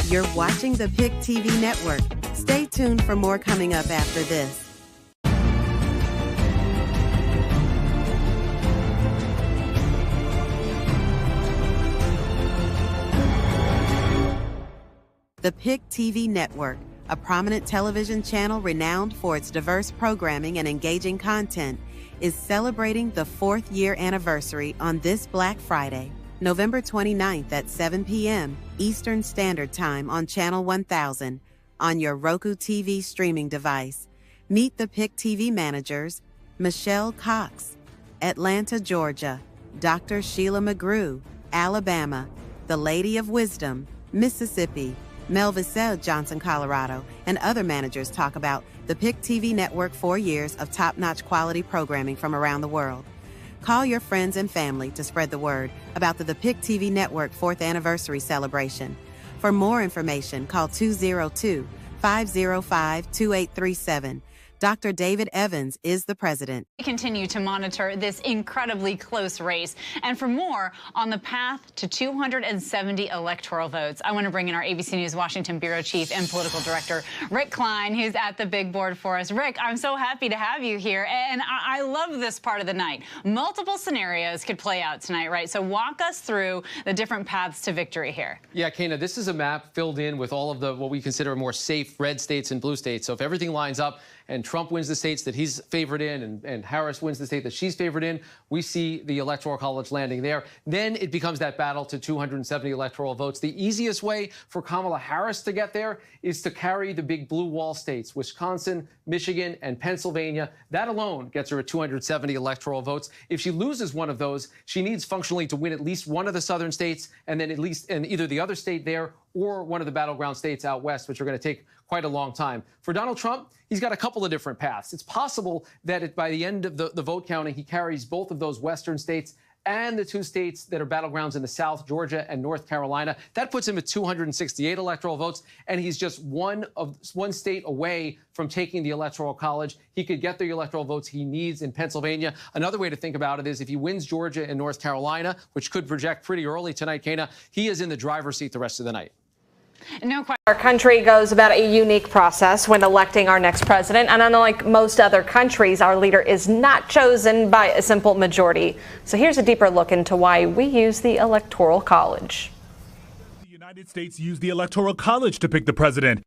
You're watching the PIC TV network. Stay tuned for more coming up after this. The PIC TV network, a prominent television channel renowned for its diverse programming and engaging content, is celebrating the 4th year anniversary on this Black Friday, November 29th at 7 p.m. Eastern Standard Time on Channel 1000 on your Roku TV streaming device. Meet the PIC TV managers, Michelle Cox, Atlanta, Georgia, Dr. Sheila McGrew, Alabama, the Lady of Wisdom, Mississippi, Melvisselle Johnson, Colorado, and other managers talk about the PIC TV network 4 years of top-notch quality programming from around the world. Call your friends and family to spread the word about the PIC TV network 4th anniversary celebration. For more information, call 202-505-2837. Dr. David Evans is the president. We continue to monitor this incredibly close race. And for more on the path to 270 electoral votes, I want to bring in our ABC News Washington Bureau Chief and Political Director, Rick Klein, who's at the big board for us. Rick, I'm so happy to have you here. And I love this part of the night. Multiple scenarios could play out tonight, right? So walk us through the different paths to victory here. Yeah, Kana, this is a map filled in with all of the what we consider more safe red states and blue states. So if everything lines up and Trump wins the states that he's favored in and Harris wins the state that she's favored in, we see the Electoral College landing there. Then it becomes that battle to 270 electoral votes. The easiest way for Kamala Harris to get there is to carry the big blue wall states, Wisconsin, Michigan, and Pennsylvania. That alone gets her at 270 electoral votes. If she loses one of those, she needs functionally to win at least one of the southern states and then at least in either the other state there or one of the battleground states out west, which are going to take quite a long time. For Donald Trump, he's got a couple of different paths. It's possible that by the end of the vote counting, he carries both of those western states and the two states that are battlegrounds in the South, Georgia and North Carolina. That puts him at 268 electoral votes, and he's just one state away from taking the Electoral College. He could get the electoral votes he needs in Pennsylvania. Another way to think about it is if he wins Georgia and North Carolina, which could project pretty early tonight, Kana, he is in the driver's seat the rest of the night. No question. Our country goes about a unique process when electing our next president, and unlike most other countries, our leader is not chosen by a simple majority. So here's a deeper look into why we use the Electoral College. The United States used the Electoral College to pick the president.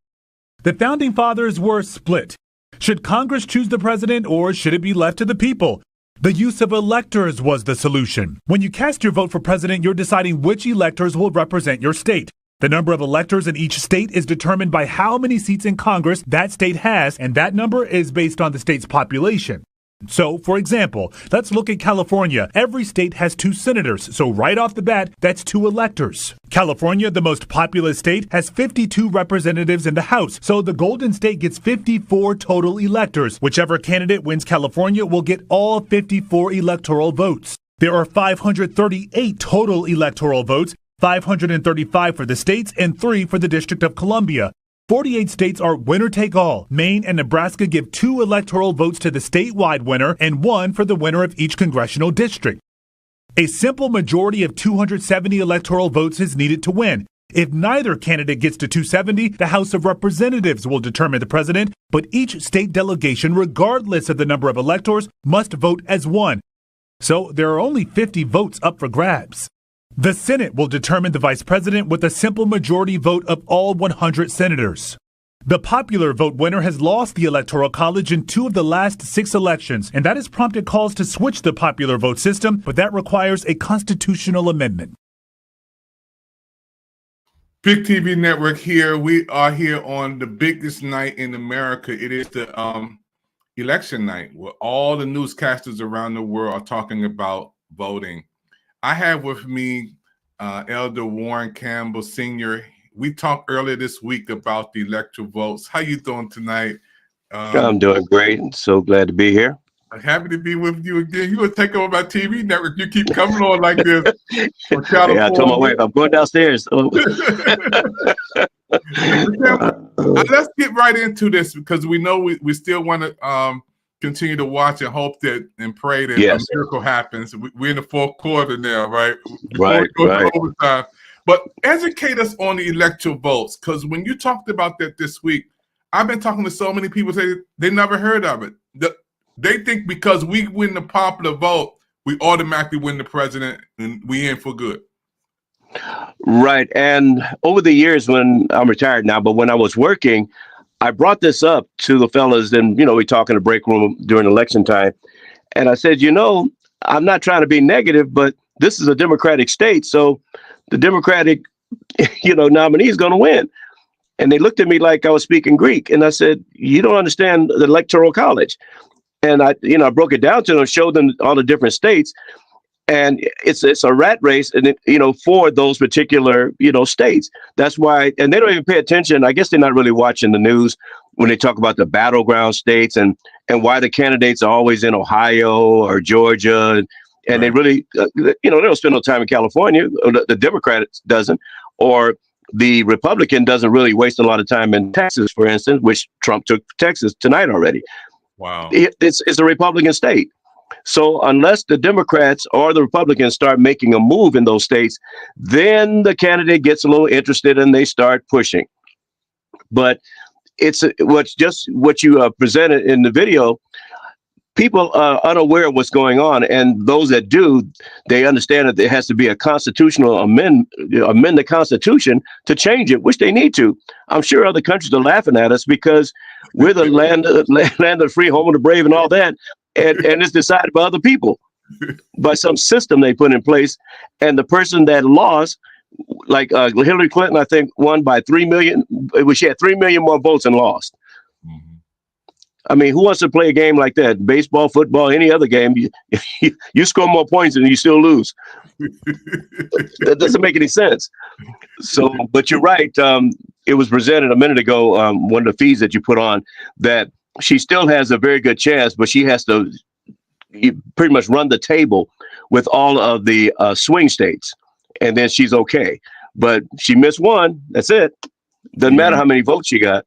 The founding fathers were split. Should Congress choose the president, or should it be left to the people? The use of electors was the solution. When you cast your vote for president, you're deciding which electors will represent your state. The number of electors in each state is determined by how many seats in Congress that state has, and that number is based on the state's population. So, for example, let's look at California. Every state has 2 senators, so right off the bat, that's 2 electors. California, the most populous state, has 52 representatives in the House, so the Golden State gets 54 total electors. Whichever candidate wins California will get all 54 electoral votes. There are 538 total electoral votes, 535 for the states and 3 for the District of Columbia. 48 states are winner-take-all. Maine and Nebraska give 2 electoral votes to the statewide winner and 1 for the winner of each congressional district. A simple majority of 270 electoral votes is needed to win. If neither candidate gets to 270, the House of Representatives will determine the president, but each state delegation, regardless of the number of electors, must vote as one. So there are only 50 votes up for grabs. The Senate will determine the vice president with a simple majority vote of all 100 senators. The popular vote winner has lost the Electoral College in 2 of the last 6 elections, and that has prompted calls to switch the popular vote system, but that requires a constitutional amendment. PIC TV Network here. We are here on the biggest night in America. It is the election night where all the newscasters around the world are talking about voting. I have with me Elder Warren Campbell Sr. We talked earlier this week about the electoral votes. How you doing tonight? I'm doing great. So glad to be here. I'm happy to be with you again. You would take over my TV network. You keep coming on like this. Yeah, I told my wife I'm going downstairs. Let's get right into this because we know we still want to continue to watch and hope that and pray that a miracle happens. We're in the 4th quarter now, right? Right. Overtime. But educate us on the electoral votes, because when you talked about that this week, I've been talking to so many people say they never heard of it. They think because we win the popular vote, we automatically win the president and we in for good. Right. And over the years, when I'm retired now, but when I was working, I brought this up to the fellas, and, we talk in the break room during election time. And I said, I'm not trying to be negative, but this is a Democratic state. So the Democratic, nominee is going to win. And they looked at me like I was speaking Greek. And I said, you don't understand the Electoral College. And I broke it down to them, showed them all the different states. And it's a rat race, and for those particular states. That's why, and they don't even pay attention. I guess they're not really watching the news when they talk about the battleground states and why the candidates are always in Ohio or Georgia, and they really, they don't spend no time in California. The Democrat doesn't, or the Republican doesn't really waste a lot of time in Texas, for instance, which Trump took Texas tonight already. Wow, it's a Republican state. So unless the Democrats or the Republicans start making a move in those states, then the candidate gets a little interested and they start pushing. But it's what you presented in the video. People are unaware of what's going on, and those that do, they understand that there has to be a constitutional amend the Constitution to change it, which they need to. I'm sure other countries are laughing at us because we're the land of the free, home of the brave, and all that. And it's decided by other people, by some system they put in place. And the person that lost, like Hillary Clinton, I think won by 3 million. She had 3 million more votes and lost. Mm-hmm. I mean, who wants to play a game like that? Baseball, football, any other game, you score more points and you still lose. That doesn't make any sense. So, but you're right. It was presented a minute ago, one of the feeds that you put on, that she still has a very good chance, but she has to pretty much run the table with all of the swing states, and then she's okay. But she missed one. That's it. Doesn't matter how many votes she got.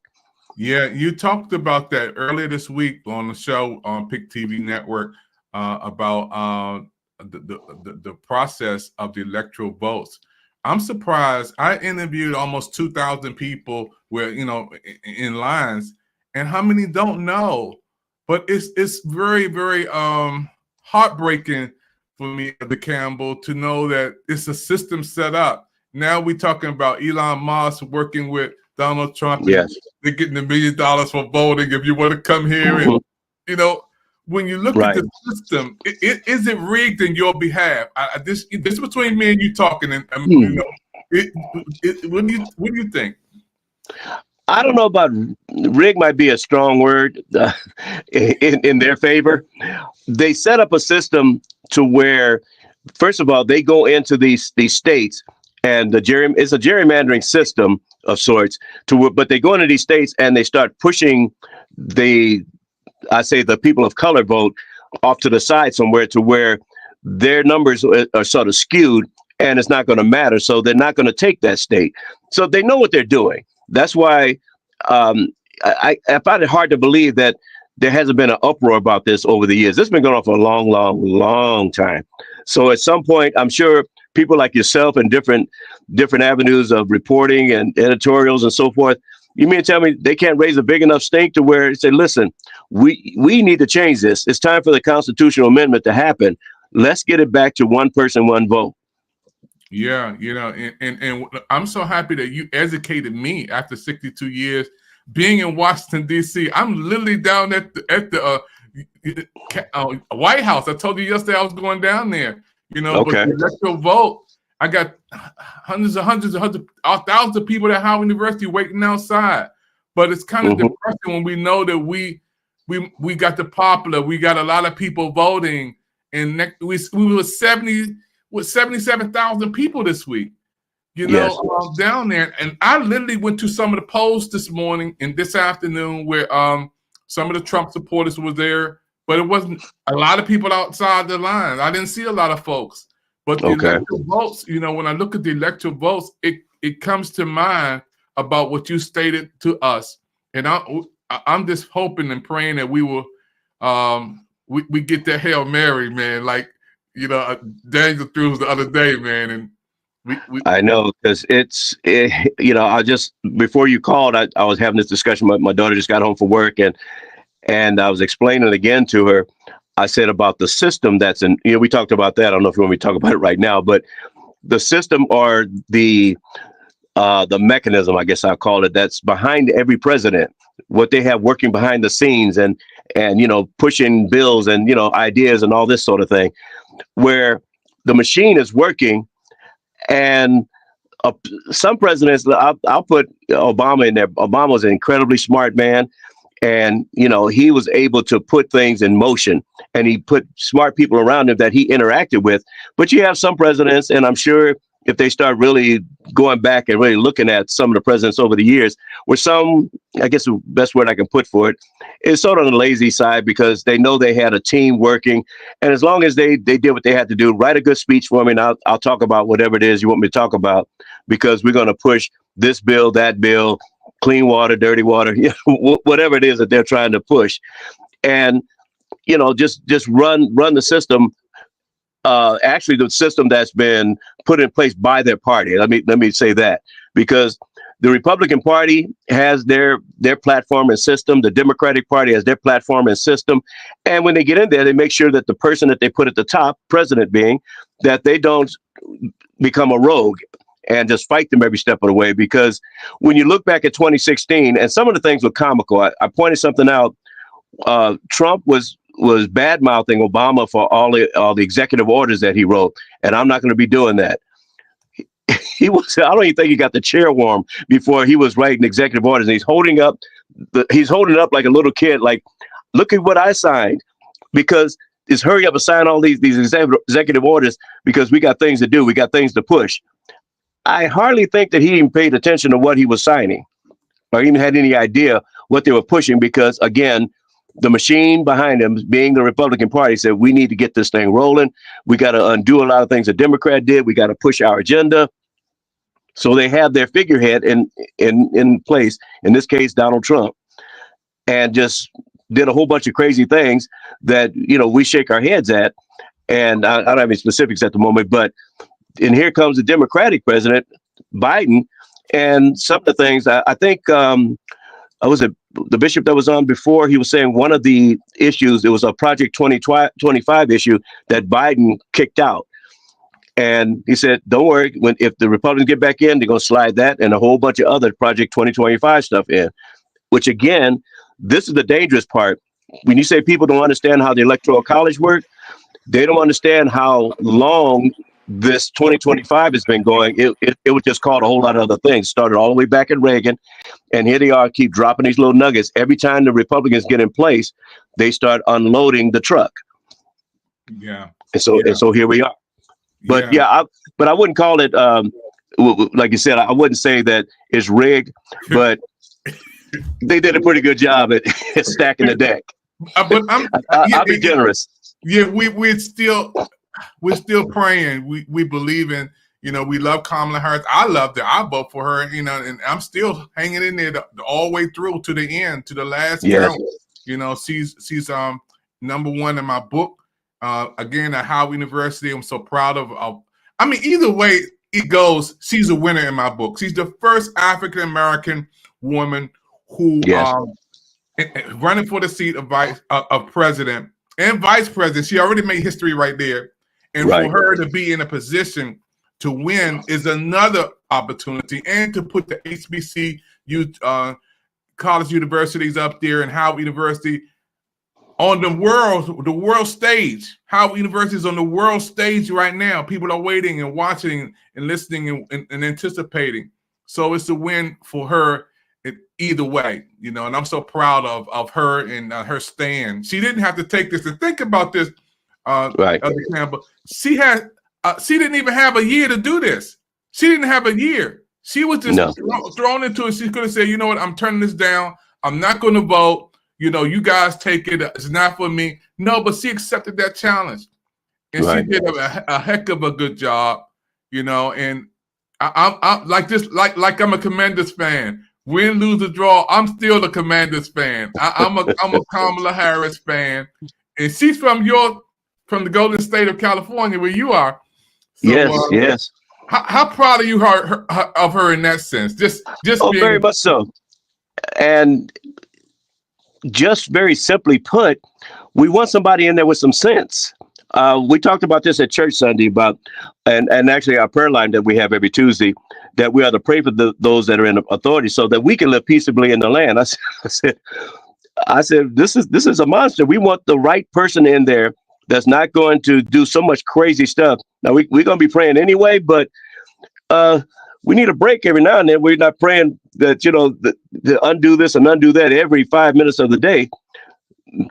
Yeah, you talked about that earlier this week on the show on Pic TV Network about the process of the electoral votes. I'm surprised. I interviewed almost 2,000 people where in lines. And how many don't know? But it's very, very heartbreaking for me, the Campbell, to know that it's a system set up. Now we're talking about Elon Musk working with Donald Trump. Yes. They're getting $1 million for voting if you want to come here. And, when you look at the system, is it rigged in your behalf? This is between me and you talking. And what do you think? I don't know about rig, might be a strong word in their favor. They set up a system to where, first of all, they go into these states, and it's a gerrymandering system of sorts. But they go into these states and they start pushing the people of color vote off to the side somewhere, to where their numbers are sort of skewed, and it's not going to matter. So they're not going to take that state. So they know what they're doing. That's why I find it hard to believe that there hasn't been an uproar about this over the years. This has been going on for a long, long, long time. So at some point, I'm sure people like yourself and different avenues of reporting and editorials and so forth, you mean to tell me they can't raise a big enough stake to where they say, listen, we need to change this. It's time for the constitutional amendment to happen. Let's get it back to one person, one vote. Yeah, and I'm so happy that you educated me after 62 years being in Washington, D.C. I'm literally down at the White House. I told you yesterday I was going down there, Okay. But the electoral vote, I got hundreds of thousands of people at Howard University waiting outside. But it's kind of depressing when we know that we got the popular, we got a lot of people voting, and we were 77,000 people this week, down there. And I literally went to some of the polls this morning and this afternoon where some of the Trump supporters were there, but it wasn't a lot of people outside the line. I didn't see a lot of folks. But the electoral votes, when I look at the electoral votes, it comes to mind about what you stated to us. And I'm just hoping and praying that we will we get that Hail Mary, man, like Daniel threw the other day, man, and I know, because I just, before you called, I was having this discussion. My daughter just got home from work, and I was explaining again to her. I said about the system that's in, we talked about that. I don't know if you want me to talk about it right now, but the system, or the mechanism, I guess I'll call it, that's behind every president, what they have working behind the scenes, and pushing bills and ideas and all this sort of thing, where the machine is working. And some presidents, I'll put Obama in there. Obama was an incredibly smart man, and he was able to put things in motion, and he put smart people around him that he interacted with. But you have some presidents, and I'm sure if they start really going back and really looking at some of the presidents over the years, where some, I guess the best word I can put for it, is sort of on the lazy side, because they know they had a team working. And as long as they did what they had to do, write a good speech for me, and I'll talk about whatever it is you want me to talk about, because we're going to push this bill, that bill, clean water, dirty water, whatever it is that they're trying to push. And, just run the system. Actually, the system that's been put in place by their party. Let me say that, because the Republican Party has their platform and system. The Democratic Party has their platform and system. And when they get in there, they make sure that the person that they put at the top, president being, that they don't become a rogue and just fight them every step of the way. Because when you look back at 2016, and some of the things were comical, I pointed something out. Trump was bad mouthing Obama for all the executive orders that he wrote, and I'm not going to be doing that. I don't even think he got the chair warm before he was writing executive orders. And he's holding up like a little kid, like, look at what I signed, because it's hurry up and sign all these executive orders, because we got things to do, we got things to push. I hardly think that he even paid attention to what he was signing, or even had any idea what they were pushing, because again, the machine behind him, being the Republican Party, said, we need to get this thing rolling. We got to undo a lot of things the Democrat did. We got to push our agenda. So they have their figurehead in place, in this case, Donald Trump, and just did a whole bunch of crazy things that, we shake our heads at. And I don't have any specifics at the moment, and here comes the Democratic president, Biden, and some of the things I think, was it the bishop that was on before? He was saying one of the issues, it was a Project 2025 issue that Biden kicked out. And he said, don't worry, if the Republicans get back in, they're going to slide that and a whole bunch of other Project 2025 stuff in, which again, this is the dangerous part. When you say people don't understand how the Electoral College works, they don't understand how long this 2025 has been going. It was just called a whole lot of other things. Started all the way back at Reagan, and here they are, keep dropping these little nuggets. Every time the Republicans get in place, they start unloading the truck. Yeah. And so here we are. But but I wouldn't call it like you said, I wouldn't say that it's rigged, but they did a pretty good job at stacking the deck. But I'll be generous. Yeah, we're still praying. We believe in, we love Kamala Harris. I loved her. I vote for her, and I'm still hanging in there all the way through to the end, to the last count. She's number one in my book. Again, at Howard University, I'm so proud of. I mean, either way it goes, she's a winner in my book. She's the first African American woman who running for the seat of president and vice president. She already made history right there. And for her to be in a position to win is another opportunity, and to put the HBCU college universities up there and Howard University on the world stage. Howard University is on the world stage right now. People are waiting and watching and listening and anticipating. So it's a win for her either way, and I'm so proud of her and her stand. She didn't have to take this. And think about this, Campbell. She didn't even have a year to do this. She didn't have a year. She was just thrown into it. She could have said, you know what, I'm turning this down. I'm not going to vote. You guys take it. It's not for me. No, but she accepted that challenge, and she did a heck of a good job. And I'm like this, like I'm a Commanders fan. Win, lose, or draw, I'm still a Commanders fan. I'm a Kamala Harris fan, and she's from the Golden State of California, where you are. So, yes. How proud are you of her in that sense? Just Oh, being very much so. And just very simply put, we want somebody in there with some sense. We talked about this at church Sunday about, and actually our prayer line that we have every Tuesday, that we are to pray for those that are in authority so that we can live peaceably in the land. I said, this is a monster. We want the right person in there that's not going to do so much crazy stuff. Now we're going to be praying anyway, but we need a break every now and then. We're not praying that, to undo this and undo that every 5 minutes of the day.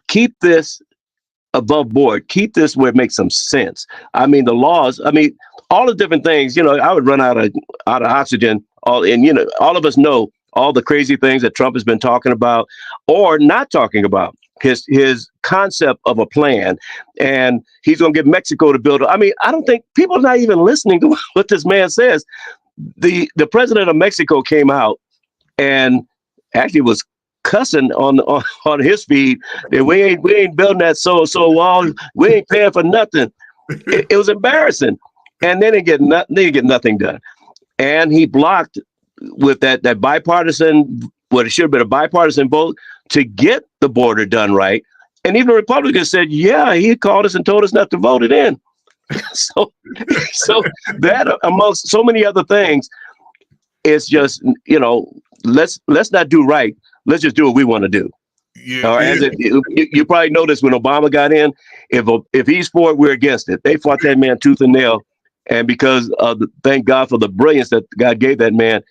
Keep this above board. Keep this where it makes some sense. I mean, the laws, all the different things, I would run out of oxygen. All of us know all the crazy things that Trump has been talking about or not talking about. His concept of a plan, and he's going to get Mexico to build. I don't think people are not even listening to what this man says. The president of Mexico came out and actually was cussing on his feed that we ain't building that so wall. We ain't paying for nothing. It was embarrassing, and then they get nothing done. And he blocked with that bipartisan, what it should have been a bipartisan vote to get the border done right. And even Republicans said, yeah, he called us and told us not to vote it in. so that amongst so many other things, it's just, let's not do right. Let's just do what we want to do. Yeah, you probably noticed when Obama got in, if he's for it, we're against it. They fought that man tooth and nail. And because of thank God for the brilliance that God gave that man,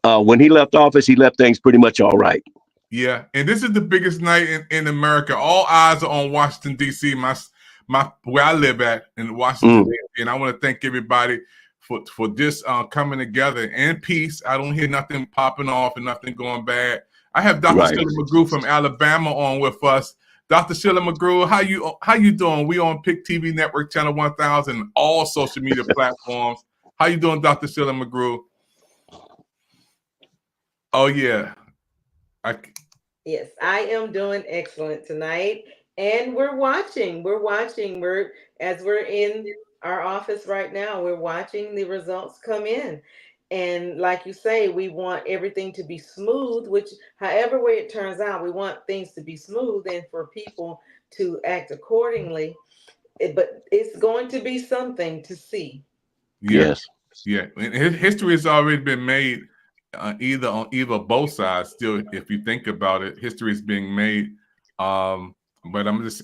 when he left office, he left things pretty much all right. Yeah, and this is the biggest night in America. All eyes are on Washington, D.C., my where I live at in Washington, D.C., and I want to thank everybody for this coming together in peace. I don't hear nothing popping off and nothing going bad. I have Dr. Sheila McGrew from Alabama on with us. Dr. Sheila McGrew, how you doing? We on Pic TV Network, Channel 1000, all social media platforms. How you doing, Dr. Sheila McGrew? Oh, yeah. Yes, I am doing excellent tonight. And we're watching. As we're in our office right now, we're watching the results come in. And like you say, we want everything to be smooth, which however way it turns out, we want things to be smooth and for people to act accordingly. But it's going to be something to see. Yes. Yeah. History has already been made either on both sides. Still, if you think about it, history is being made. But I'm just,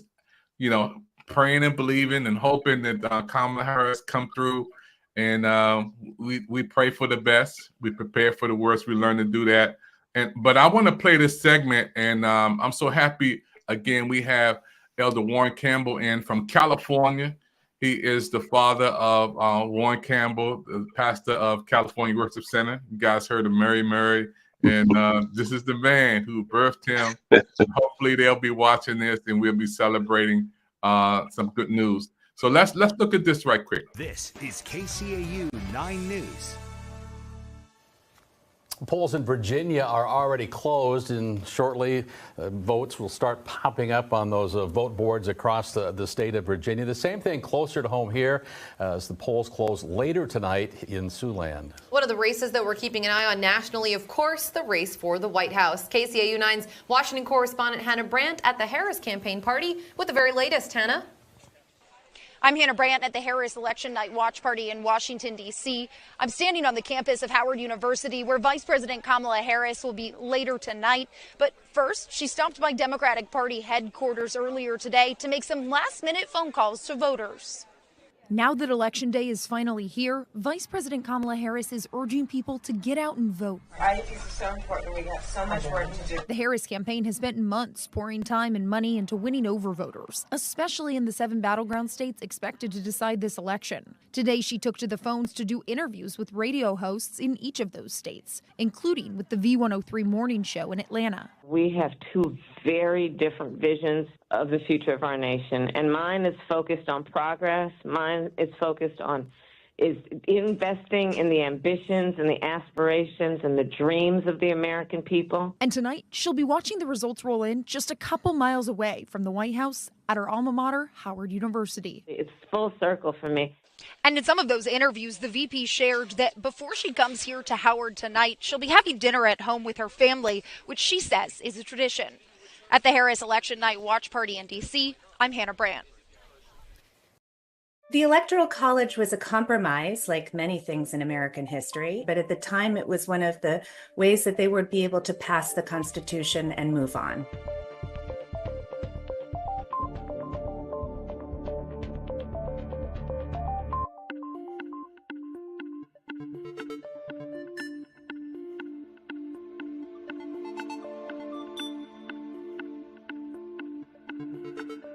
praying and believing and hoping that Kamala Harris come through. And we pray for the best. We prepare for the worst. We learn to do that. But I want to play this segment, and I'm so happy. Again, we have Elder Warren Campbell in from California. He is the father of Warren Campbell, the pastor of California Worship Center. You guys heard of Mary, and this is the man who birthed him. Hopefully, they'll be watching this, and we'll be celebrating some good news. So let's look at this right quick. This is KCAU 9 News. Polls in Virginia are already closed, and shortly votes will start popping up on those vote boards across the state of Virginia. The same thing closer to home here as the polls close later tonight in Siouxland. One of the races that we're keeping an eye on nationally, of course, the race for the White House. KCAU 9's Washington correspondent Hannah Brandt at the Harris campaign party with the very latest. Hannah? I'm Hannah Brandt at the Harris Election Night Watch Party in Washington, D.C. I'm standing on the campus of Howard University, where Vice President Kamala Harris will be later tonight. But first, she stopped by Democratic Party headquarters earlier today to make some last-minute phone calls to voters. Now that Election Day is finally here, Vice President Kamala Harris is urging people to get out and vote. I think this is so important. We have so much work to do. The Harris campaign has spent months pouring time and money into winning over voters, especially in the 7 battleground states expected to decide this election. Today, she took to the phones to do interviews with radio hosts in each of those states, including with the V103 morning show in Atlanta. We have two very different visions of the future of our nation, and mine is focused on progress. Mine is focused on investing in the ambitions and the aspirations and the dreams of the American people. And tonight, she'll be watching the results roll in just a couple miles away from the White House at her alma mater, Howard University. It's full circle for me. And in some of those interviews, the VP shared that before she comes here to Howard tonight, she'll be having dinner at home with her family, which she says is a tradition. At the Harris Election Night Watch Party in D.C., I'm Hannah Brandt. The Electoral College was a compromise, like many things in American history, but at the time it was one of the ways that they would be able to pass the Constitution and move on.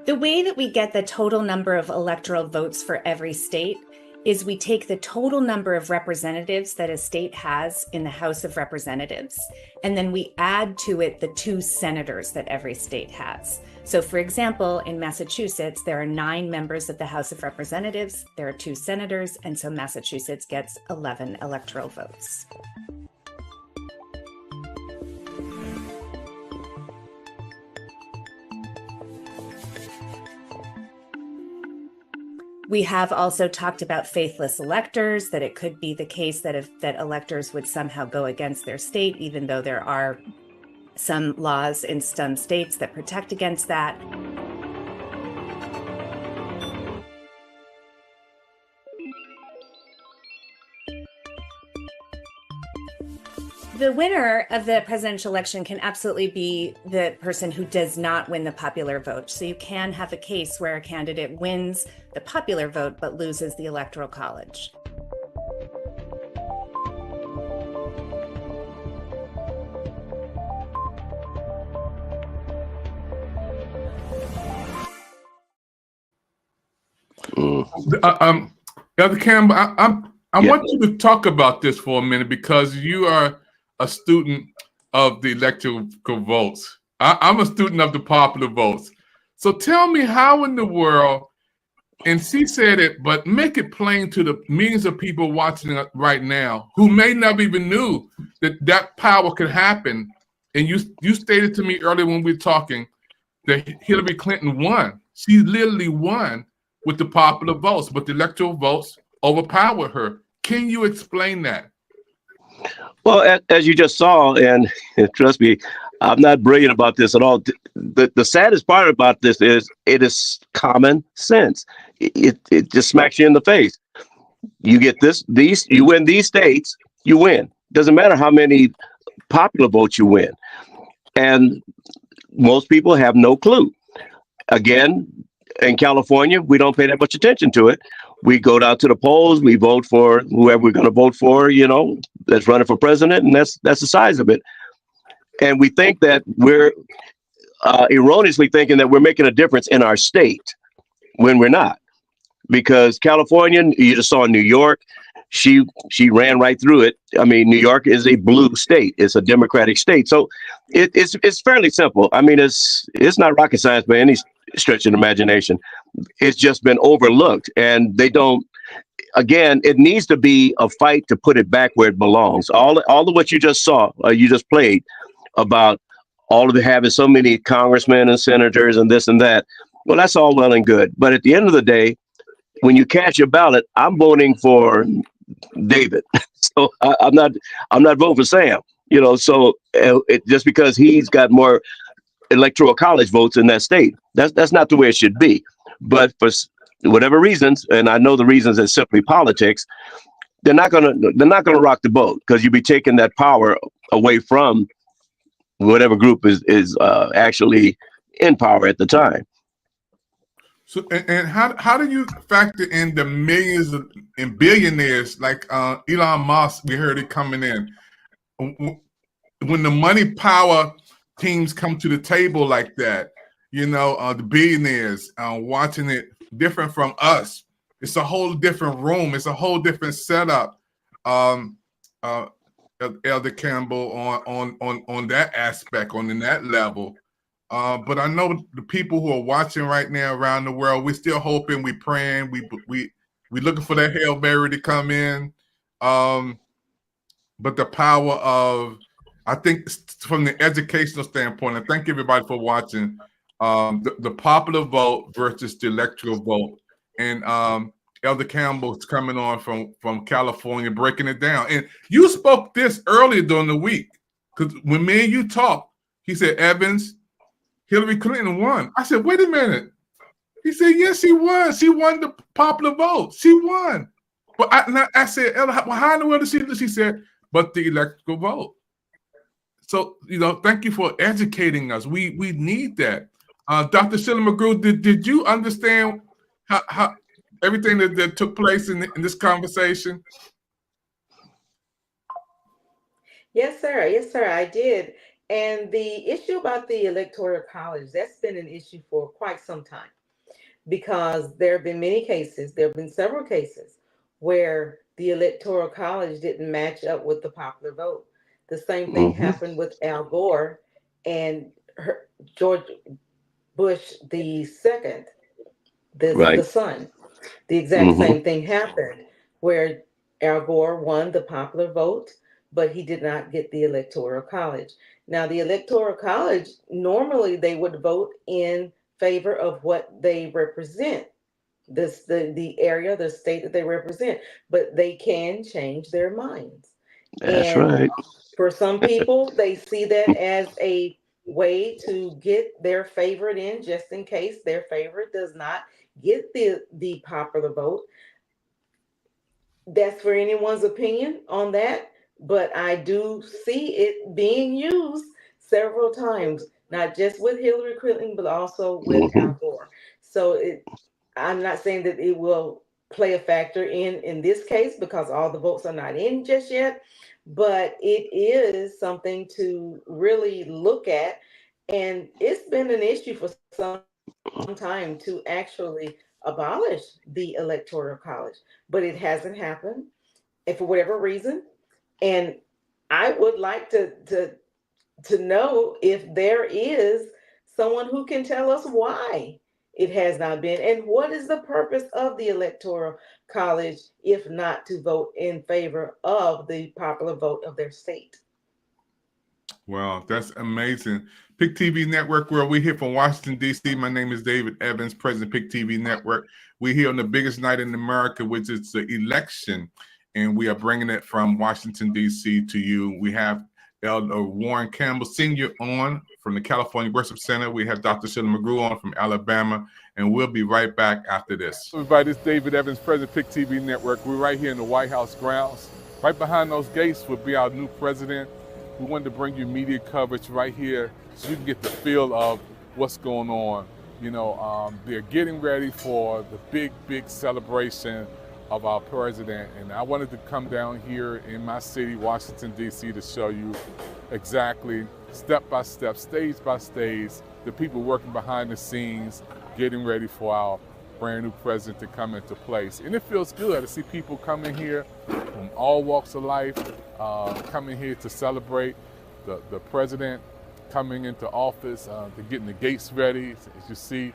The way that we get the total number of electoral votes for every state is we take the total number of representatives that a state has in the House of Representatives, and then we add to it the 2 senators that every state has. So for example, in Massachusetts, there are 9 members of the House of Representatives, there are 2 senators, and so Massachusetts gets 11 electoral votes. We have also talked about faithless electors, that it could be the case that that electors would somehow go against their state, even though there are some laws in some states that protect against that. The winner of the presidential election can absolutely be the person who does not win the popular vote. So you can have a case where a candidate wins the popular vote but loses the Electoral College. Elder Campbell, I want you to talk about this for a minute because you are a student of the electoral votes. I'm a student of the popular votes. So tell me how in the world, and she said it, but make it plain to the millions of people watching it right now who may never even knew that that power could happen. And you stated to me earlier when we were talking that Hillary Clinton won. She literally won with the popular votes, but the electoral votes overpowered her. Can you explain that? Well, as you just saw, and trust me, I'm not brilliant about this at all. The saddest part about this is it is common sense. It just smacks you in the face. You get you win these states, you win. Doesn't matter how many popular votes you win. And most people have no clue. Again, in California, we don't pay that much attention to it. We go down to the polls, we vote for whoever we're going to vote for, that's running for president, and that's the size of it. And we think that we're erroneously thinking that we're making a difference in our state when we're not. Because California, you just saw New York, she ran right through it. I mean, New York is a blue state. It's a Democratic state. So it's fairly simple. I mean, it's not rocket science by any stretch of the imagination. It's just been overlooked, and they don't. Again, it needs to be a fight to put it back where it belongs. All of what you just saw, you just played about all of it having so many congressmen and senators and this and that. Well, that's all well and good, but at the end of the day, when you cast your ballot, I'm voting for David. So I'm not voting for Sam. So just because he's got more electoral college votes in that state, that's not the way it should be. But for whatever reasons, and I know the reasons is simply politics, they're not gonna rock the boat because you'll be taking that power away from whatever group is actually in power at the time. So, and how do you factor in the millions and billionaires like Elon Musk? We heard it coming in. When the money power teams come to the table like that, the billionaires watching it different from us. It's a whole different room. It's a whole different setup. Elder Campbell on that aspect, on that level. But I know the people who are watching right now around the world, we're still hoping, we praying, we looking for that Hail Mary to come in. But the power of, I think from the educational standpoint, I thank everybody for watching, the popular vote versus the electoral vote. And Elder Campbell's coming on from California, breaking it down. And you spoke this earlier during the week, because when me and you talked, he said, Evans, Hillary Clinton won. I said, wait a minute. He said, yes, she won. She won the popular vote. She won. But I said, Ella, how in the world did she do? She said, but the electoral vote. So, thank you for educating us. We need that. Dr. Sheila McGrew, did you understand how everything that took place in this conversation? Yes, sir. Yes, sir, I did. And the issue about the Electoral College, that's been an issue for quite some time, because there have been many cases, there have been several cases where the Electoral College didn't match up with the popular vote. The same thing happened with Al Gore and George Bush the second, the son. The exact same thing happened where Al Gore won the popular vote, but he did not get the Electoral College. Now, the Electoral College, normally they would vote in favor of what they represent, the area, the state that they represent, but they can change their minds. That's right. For some people, they see that as a way to get their favorite in, just in case their favorite does not get the popular vote. That's for anyone's opinion on that, but I do see it being used several times, not just with Hillary Clinton, but also with Al Gore. So I'm not saying that it will play a factor in this case, because all the votes are not in just yet, but it is something to really look at. And it's been an issue for some time to actually abolish the Electoral College, but it hasn't happened, and for whatever reason. And I would like to know if there is someone who can tell us why it has not been, and what is the purpose of the Electoral College if not to vote in favor of the popular vote of their state. Wow, that's amazing. PIC TV Network, where we're here from Washington, D.C. My name is David Evans, President PIC TV Network. We're here on the biggest night in America, which is the election, and we are bringing it from Washington, D.C. to you. We have Elder Warren Campbell Sr. on from the California Worship Center. We have Dr. Sheila McGrew on from Alabama, and we'll be right back after this. Everybody, this is David Evans, President PIC TV Network. We're right here in the White House grounds. Right behind those gates will be our new president. We wanted to bring you media coverage right here so you can get the feel of what's going on. They're getting ready for the big celebration of our president. And I wanted to come down here in my city, Washington, D.C., to show you exactly, step by step, stage by stage, the people working behind the scenes, getting ready for our brand new president to come into place. And it feels good to see people coming here from all walks of life, coming here to celebrate the president coming into office, to getting the gates ready. As you see,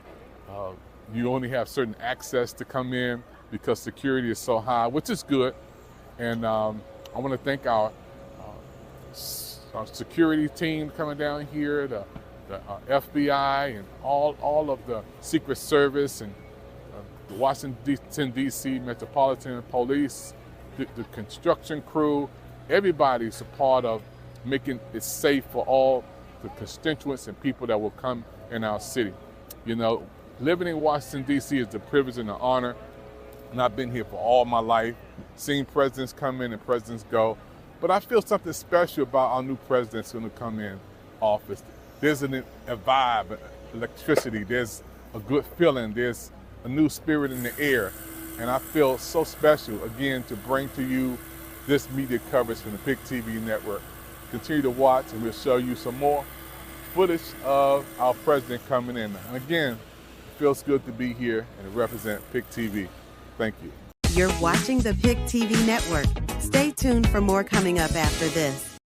you only have certain access to come in because security is so high, which is good. And I want to thank our security team coming down here, the FBI, and all of the Secret Service, and the Washington, D.C. Metropolitan Police, the construction crew. Everybody's a part of making it safe for all the constituents and people that will come in our city. Living in Washington, D.C. is a privilege and an honor, and I've been here for all my life, seen presidents come in and presidents go, but I feel something special about our new president's going to come in office. There's a vibe, electricity, there's a good feeling, there's a new spirit in the air, and I feel so special, again, to bring to you this media coverage from the PIC TV Network. Continue to watch, and we'll show you some more footage of our president coming in. And again, it feels good to be here and to represent PIC TV. Thank you. You're watching the PIC TV Network. Stay tuned for more coming up after this.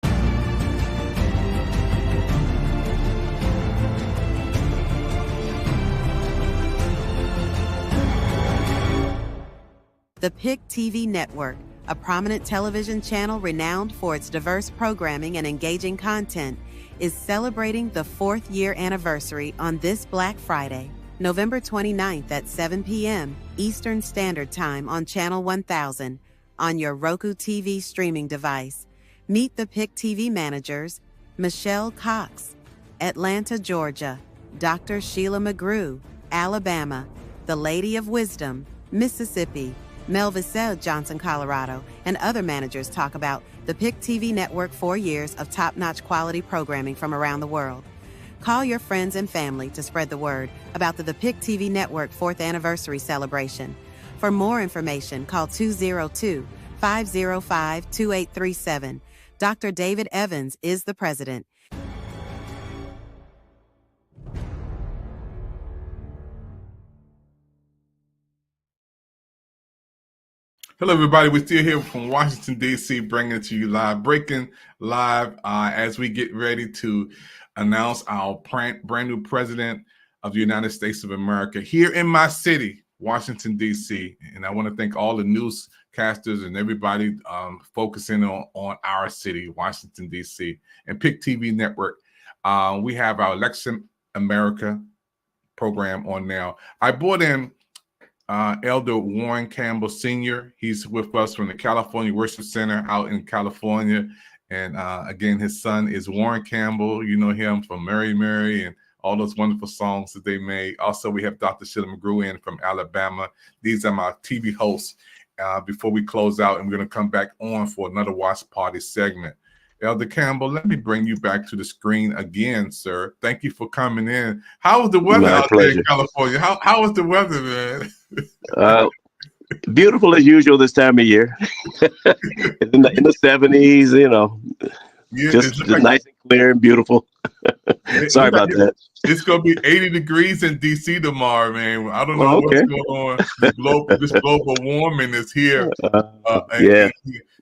The PIC TV Network, a prominent television channel renowned for its diverse programming and engaging content, is celebrating the 4th year anniversary on this Black Friday. November 29th at 7 p.m. Eastern Standard Time on Channel 1000 on your Roku TV streaming device. Meet the PIC TV managers, Michelle Cox, Atlanta, Georgia, Dr. Sheila McGrew, Alabama, The Lady of Wisdom, Mississippi, Melvisselle Johnson, Colorado, and other managers talk about the PIC TV network 4 years of top-notch quality programming from around the world. Call your friends and family to spread the word about the PIC TV network 4th anniversary celebration. For more information, call 202-505-2837. Dr. David Evans is the president. Hello, everybody. We're still here from Washington, D.C., bringing it to you live, breaking live as we get ready to announce our brand new president of the United States of America here in my city, Washington, D.C. And I want to thank all the newscasters and everybody focusing on our city, Washington, D.C. and PIC TV Network. We have our Election America program on now. I brought in Elder Warren Campbell Sr. He's with us from the California Worship Center out in California. And again, his son is Warren Campbell. You know him from Mary Mary and all those wonderful songs that they made. Also, we have Dr. Sheila McGrew in from Alabama. These are my TV hosts before we close out. And we're going to come back on for another Watch Party segment. Elder Campbell, let me bring you back to the screen again, sir. Thank you for coming in. How was the weather out there in California? How was the weather, man? Beautiful as usual this time of year. in the 70s, you know, yeah, just nice and clear and beautiful. Sorry about that. It's going to be 80 degrees in D.C. tomorrow, man. I don't know what's going on. This global warming is here. Yeah.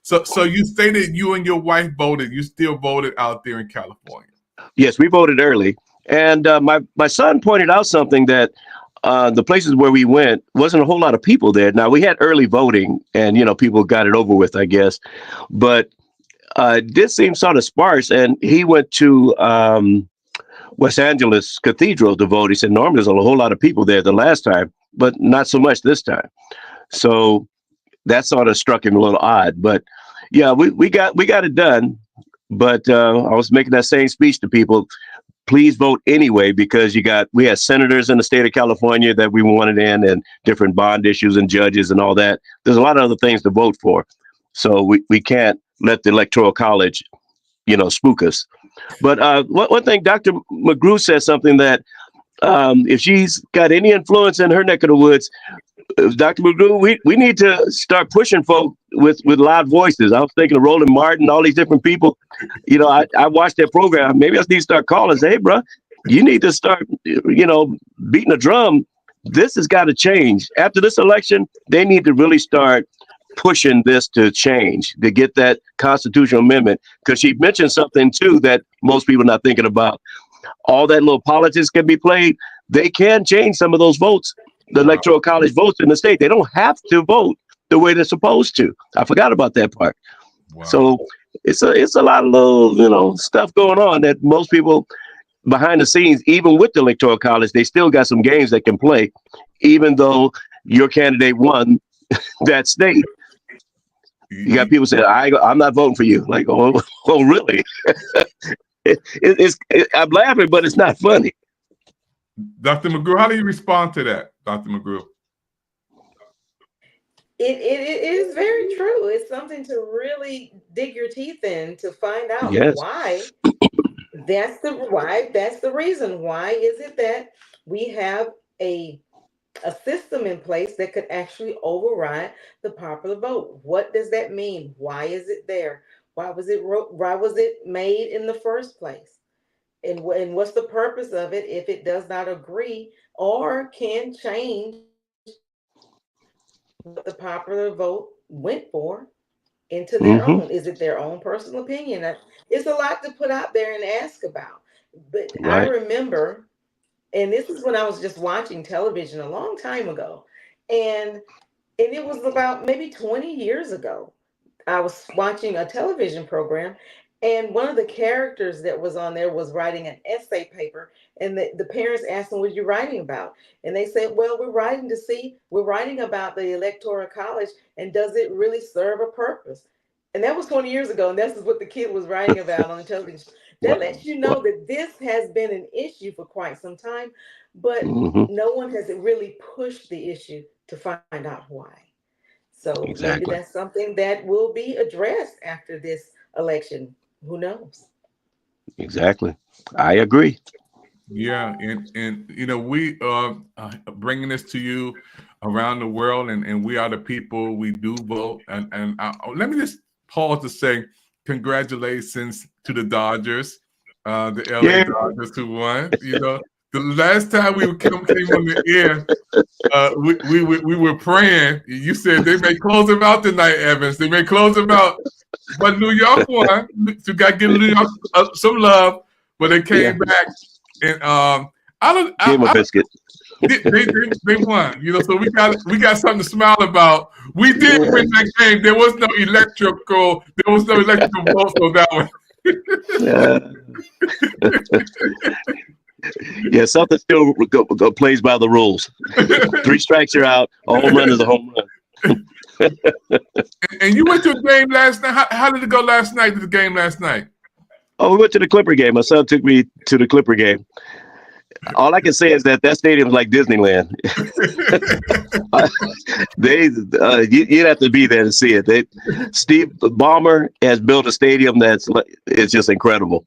So you stated you and your wife voted. You still voted out there in California. Yes, we voted early. And my son pointed out something that the places where we went wasn't a whole lot of people there. Now, we had early voting and, you know, people got it over with, I guess. But it did seem sort of sparse. And he went to Los Angeles Cathedral to vote. He said, normally there's a whole lot of people there the last time, but not so much this time. So that sort of struck him a little odd. But yeah, we got it done. But I was making that same speech to people. Please vote anyway, because we had senators in the state of California that we wanted in, and different bond issues and judges and all that. There's a lot of other things to vote for. So we can't let the Electoral College, you know, spook us. But one thing, Dr. McGrew said something that if she's got any influence in her neck of the woods, Dr. McGrew, we need to start pushing folk with loud voices. I was thinking of Roland Martin, all these different people. You know, I watched their program. Maybe I need to start calling and say, hey, bro, you need to start, you know, beating a drum. This has got to change. After this election, they need to really start pushing this to change, to get that constitutional amendment. Because she mentioned something, too, that most people are not thinking about. All that little politics can be played. They can change some of those votes. The Electoral College votes in the state. They don't have to vote the way they're supposed to. I forgot about that part. Wow. So it's a lot of little, you know, stuff going on that most people behind the scenes, even with the Electoral College, they still got some games that can play, even though your candidate won that state. You got people saying, I'm not voting for you. Like, oh really? I'm laughing, but it's not funny. Dr. McGrew, how do you respond to that, Dr. McGrew? It is very true. It's something to really dig your teeth in to find out why. That's the reason. Why is it that we have a system in place that could actually override the popular vote? What does that mean? Why is it there? Why was it made in the first place? And what's the purpose of it if it does not agree or can change what the popular vote went for into their own? Is it their own personal opinion? It's a lot to put out there and ask about. But I remember, and this is when I was just watching television a long time ago, and it was about maybe 20 years ago. I was watching a television program, And one of the characters that was on there was writing an essay paper, and the parents asked them, "What are you writing about?" And they said, "Well, we're writing about the Electoral College, and does it really serve a purpose?" And that was 20 years ago, and this is what the kid was writing about on television. That lets you know that this has been an issue for quite some time, but no one has really pushed the issue to find out why. So maybe that's something that will be addressed after this election. Who knows? Exactly. I agree. Yeah, and you know, we are bringing this to you around the world, and we are the people. We do vote, and let me just pause to say congratulations to the Dodgers, the LA Dodgers who won. You know, the last time we came on the air, we were praying. You said they may close them out tonight, Evans. They may close them out, but New York won. So got to give New York some love, but they came back. And Give him a biscuit. They won, you know. So we got something to smile about. We did win that game. There was no electrical votes on that one. Yeah, something still plays by the rules. 3 strikes, you're out. A home run is a home run. And you went to a game last night. How did it go last night? To the game last night? Oh, we went to the Clipper game. My son took me to the Clipper game. All I can say is that stadium is like Disneyland. You'd have to be there to see it. Steve Ballmer has built a stadium it's just incredible.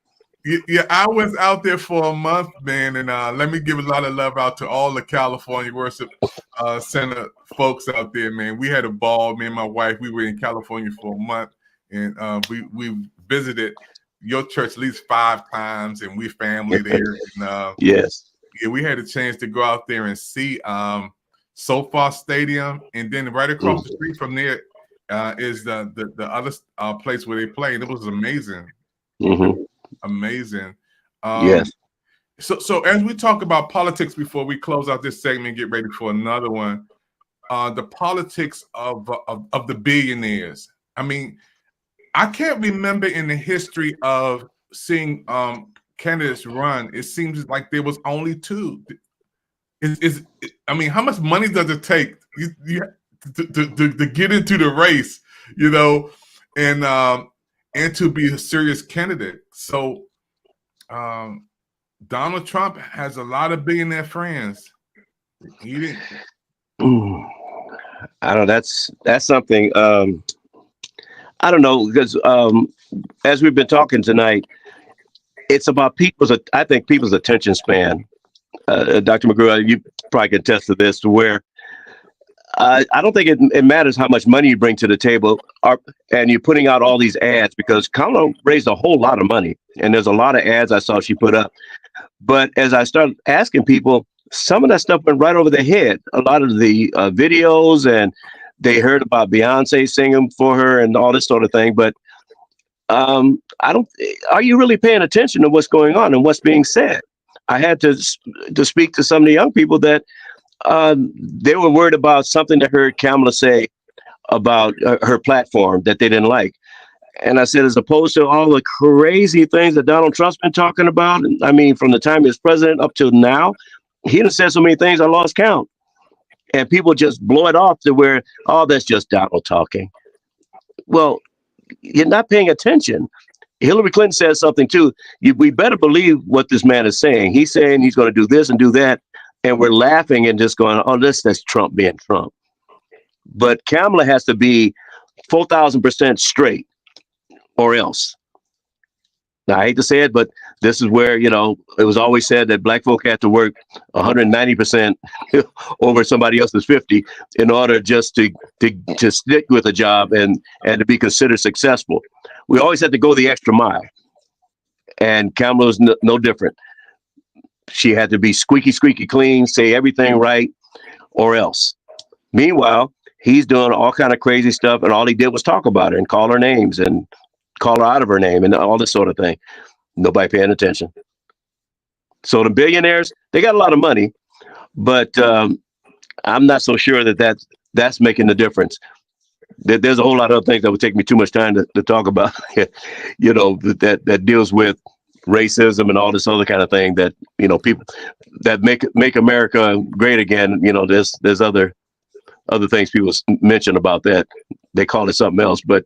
Yeah, I was out there for a month, man, and let me give a lot of love out to all the California Worship Center folks out there, man. We had a ball. Me and my wife, we were in California for a month, and we visited your church at least 5 times, and we family there. And, yes. Yeah, we had a chance to go out there and see SoFi Stadium, and then right across the street from there is the other place where they play, and it was amazing. Amazing. Yes. So as we talk about politics before we close out this segment, get ready for another one. The politics of the billionaires. I mean, I can't remember in the history of seeing candidates run. It seems like there was only 2. I mean, how much money does it take to get into the race, you know, and to be a serious candidate? So Donald Trump has a lot of billionaire friends. He didn't. I don't know. That's something. I don't know, because as we've been talking tonight, it's about people's attention span. Dr. McGrew, you probably can attest to this, to where I don't think it matters how much money you bring to the table and you're putting out all these ads, because Kamala raised a whole lot of money, and there's a lot of ads I saw she put up. But as I started asking people, some of that stuff went right over their head. A lot of the videos, and they heard about Beyonce singing for her and all this sort of thing. But are you really paying attention to what's going on and what's being said? I had to speak to some of the young people that they were worried about something they heard Kamala say about her platform that they didn't like. And I said, as opposed to all the crazy things that Donald Trump's been talking about, I mean, from the time he was president up till now, he done said so many things I lost count. And people just blow it off to where, oh, that's just Donald talking. Well, you're not paying attention. Hillary Clinton says something too. We better believe what this man is saying. He's saying he's going to do this and do that. And we're laughing and just going, oh, that's Trump being Trump. But Kamala has to be 4,000% straight or else. Now, I hate to say it, but this is where, you know, it was always said that black folk had to work 190% over somebody else's 50 in order just to stick with a job and to be considered successful. We always had to go the extra mile. And Kamala's no different. She had to be squeaky clean, say everything right, or else. Meanwhile, he's doing all kind of crazy stuff, and all he did was talk about her and call her names and call her out of her name and all this sort of thing. Nobody paying attention. So the billionaires, they got a lot of money, but I'm not so sure that that's making the difference. there's a whole lot of other things that would take me too much time to talk about, you know, that deals with racism and all this other kind of thing that, you know, people that make America great again. You know, there's other things people mention about that. They call it something else, but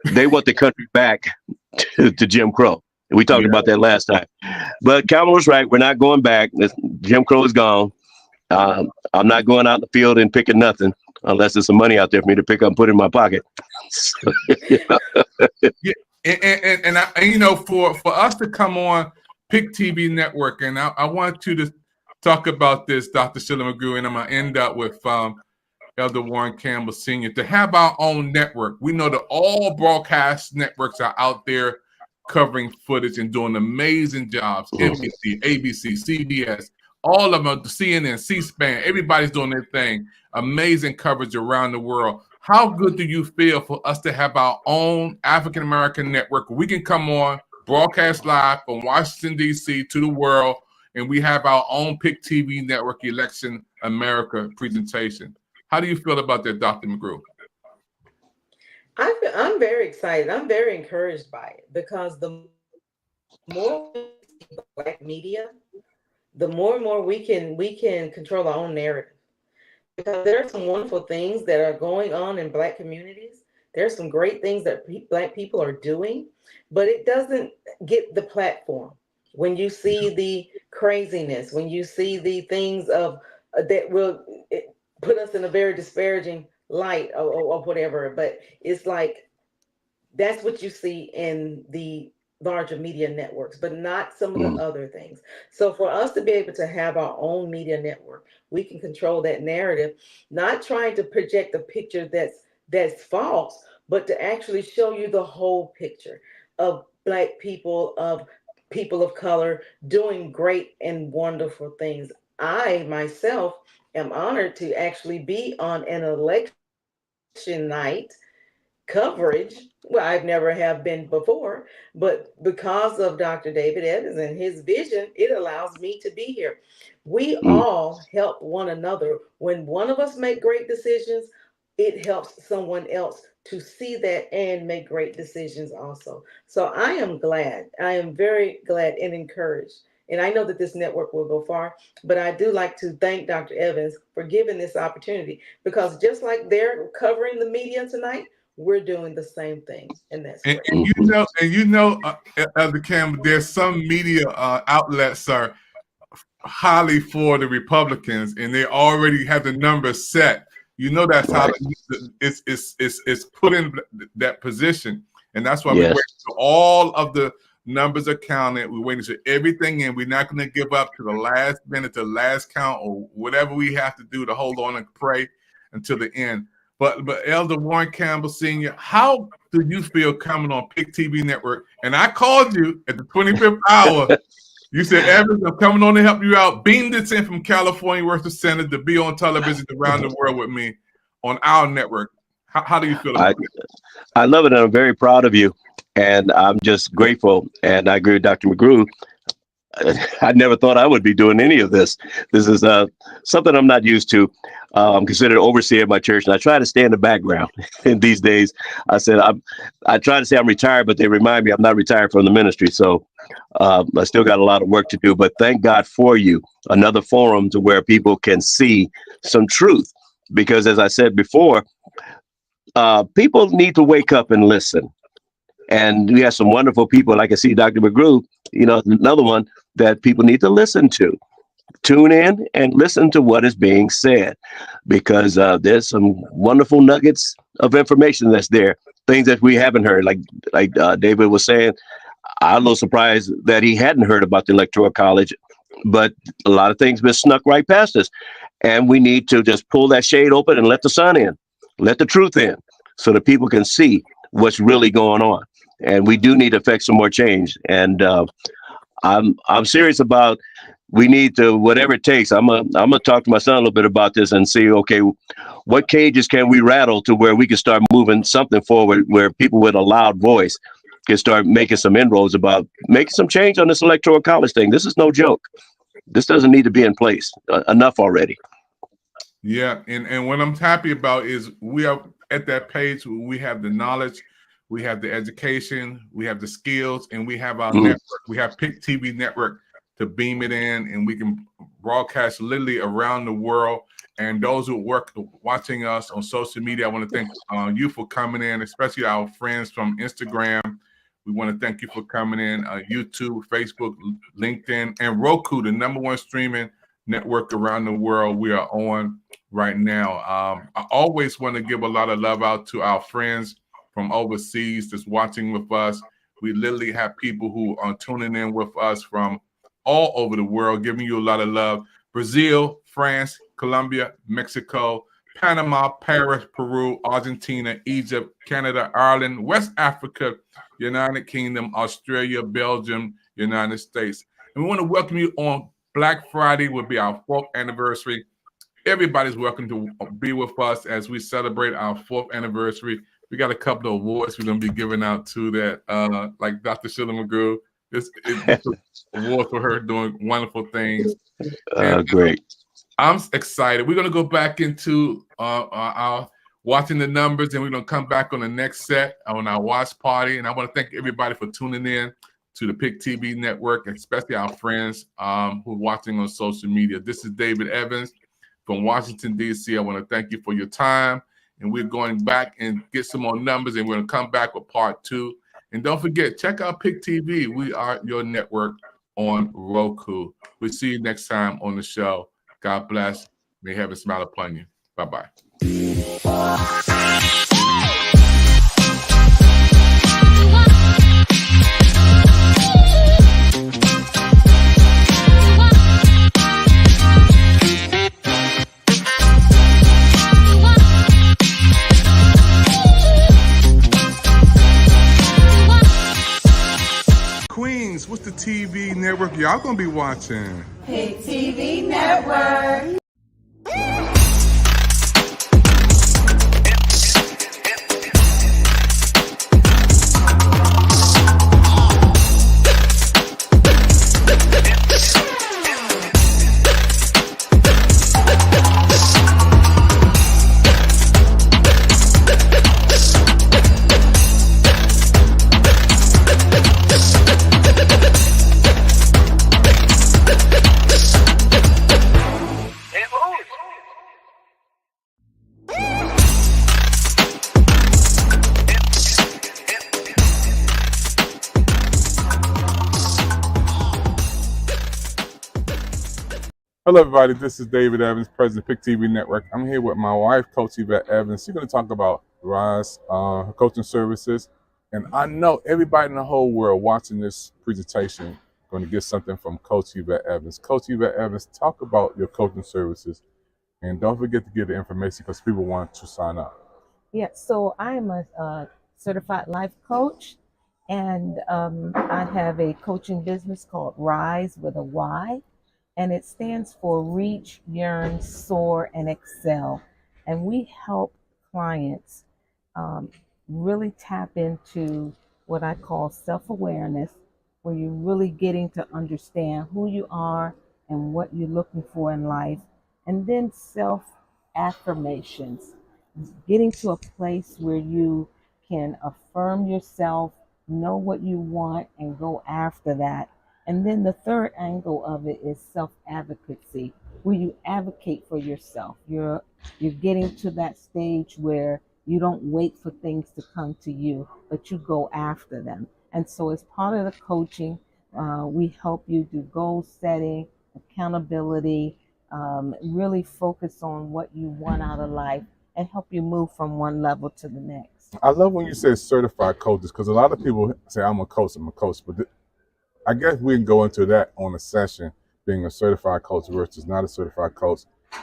they want the country back to Jim Crow. We talked about that last time. But Kamala was right. We're not going back. Jim Crow is gone. I'm not going out in the field and picking nothing unless there's some money out there for me to pick up and put in my pocket. So, yeah. And you know, for us to come on Pic TV Network, and I want you to talk about this, Dr. Sheila McGrew, and I'm going to end up with Elder Warren Campbell Sr., to have our own network. We know that all broadcast networks are out there covering footage and doing amazing jobs. NBC, ABC, CBS, all of them, CNN, C-SPAN, everybody's doing their thing. Amazing coverage around the world. How good do you feel for us to have our own African-American network? We can come on, broadcast live from Washington, D.C. to the world, and we have our own Pic TV Network Election America presentation. How do you feel about that, Dr. McGrew? I'm very excited. I'm very encouraged by it, because the more Black media, the more and more we can control our own narrative. Because there are some wonderful things that are going on in Black communities. There's some great things that Black people are doing, but it doesn't get the platform. When you see the craziness, when you see the things of that will put us in a very disparaging light or whatever, but it's like that's what you see in the larger media networks, but not some of the other things. So for us to be able to have our own media network, we can control that narrative, not trying to project a picture that's false, but to actually show you the whole picture of Black people, of people of color doing great and wonderful things. I myself am honored to actually be on an election night coverage. Well, I've never have been before, but because of Dr. David Evans and his vision, it allows me to be here. We all help one another. When one of us make great decisions, it helps someone else to see that and make great decisions also. So I am glad. I am very glad and encouraged. And I know that this network will go far, but I do like to thank Dr. Evans for giving this opportunity, because just like they're covering the media tonight, we're doing the same thing. And that's great. And you know, Elder Campbell, there's some media outlets are highly for the Republicans, and they already have the numbers set. You know, that's how it's put in that position. And that's why we wait till all of the numbers are counted. We're waiting for everything in. We're not going to give up to the last minute, to the last count, or whatever we have to do to hold on and pray until the end. But Elder Warren Campbell Sr., how do you feel coming on Pic TV Network? And I called you at the 25th hour. You said, Evans, I'm coming on to help you out. Beamed this in from California, worth the Senate, to be on television around the world with me on our network. How do you feel about it? I love it, and I'm very proud of you. And I'm just grateful. And I agree with Dr. McGrew. I never thought I would be doing any of this. This is something I'm not used to. I'm considered overseer of my church, and I try to stay in the background. And these days, I said I try to say I'm retired, but they remind me I'm not retired from the ministry. So I still got a lot of work to do. But thank God for you, another forum to where people can see some truth. Because as I said before, people need to wake up and listen. And we have some wonderful people, like I see Dr. McGrew, you know, another one that people need to listen to. Tune in and listen to what is being said, because there's some wonderful nuggets of information that's there, things that we haven't heard. Like David was saying, I'm a little surprised that he hadn't heard about the Electoral College, but a lot of things been snuck right past us. And we need to just pull that shade open and let the sun in, let the truth in, so that people can see what's really going on. And we do need to affect some more change. And I'm serious about, we need to, whatever it takes. I'm gonna talk to my son a little bit about this and see, okay, what cages can we rattle to where we can start moving something forward, where people with a loud voice can start making some inroads about making some change on this Electoral College thing. This is no joke. This doesn't need to be in place. Enough already. Yeah, and what I'm happy about is we are at that page, we have the knowledge, we have the education, we have the skills, and we have our network. We have Pic TV Network to beam it in, and we can broadcast literally around the world. And those who work watching us on social media, I want to thank you for coming in, especially our friends from Instagram. We want to thank you for coming in. YouTube, Facebook, LinkedIn, and Roku, the #1 streaming network around the world we are on right now. I always want to give a lot of love out to our friends from overseas that's watching with us. We literally have people who are tuning in with us from all over the world, giving you a lot of love. Brazil, France, Colombia, Mexico, Panama, Paris, Peru, Argentina, Egypt, Canada, Ireland, West Africa, United Kingdom, Australia, Belgium, United States. And we want to welcome you on Black Friday. Will be our 4th anniversary. Everybody's welcome to be with us as we celebrate our 4th anniversary. We got a couple of awards we're going to be giving out to that, like Dr. Sheila McGrew. It's an award for her doing wonderful things. Great. I'm excited. We're going to go back into our watching the numbers, and we're going to come back on the next set on our watch party. And I want to thank everybody for tuning in to the Pic TV Network, especially our friends who are watching on social media. This is David Evans from Washington, D.C. I want to thank you for your time. And we're going back and get some more numbers, and we're going to come back with part 2. And don't forget, check out Pic TV. We are your network on Roku. We'll see you next time on the show. God bless. May heaven smile upon you. Bye-bye. Queens, what's the TV network y'all gonna be watching? Pic TV Network. Hello, everybody. This is David Evans, President of Pic TV Network. I'm here with my wife, Coach Yvette Evans. She's going to talk about Rise, her coaching services. And I know everybody in the whole world watching this presentation going to get something from Coach Yvette Evans. Coach Yvette Evans, talk about your coaching services. And don't forget to get the information because people want to sign up. Yeah, so I am a certified life coach. And I have a coaching business called Rise with a Y. And it stands for Reach, Yearn, Soar, and Excel. And we help clients really tap into what I call self-awareness, where you're really getting to understand who you are and what you're looking for in life. And then self-affirmations, getting to a place where you can affirm yourself, know what you want, and go after that. And then the third angle of it is self-advocacy, where you advocate for yourself. You're getting to that stage where you don't wait for things to come to you, but you go after them. And so as part of the coaching, we help you do goal setting, accountability, really focus on what you want out of life and help you move from one level to the next. I love when you say certified coaches because a lot of people say, I'm a coach, but I guess we can go into that on a session, being a certified coach versus not a certified coach.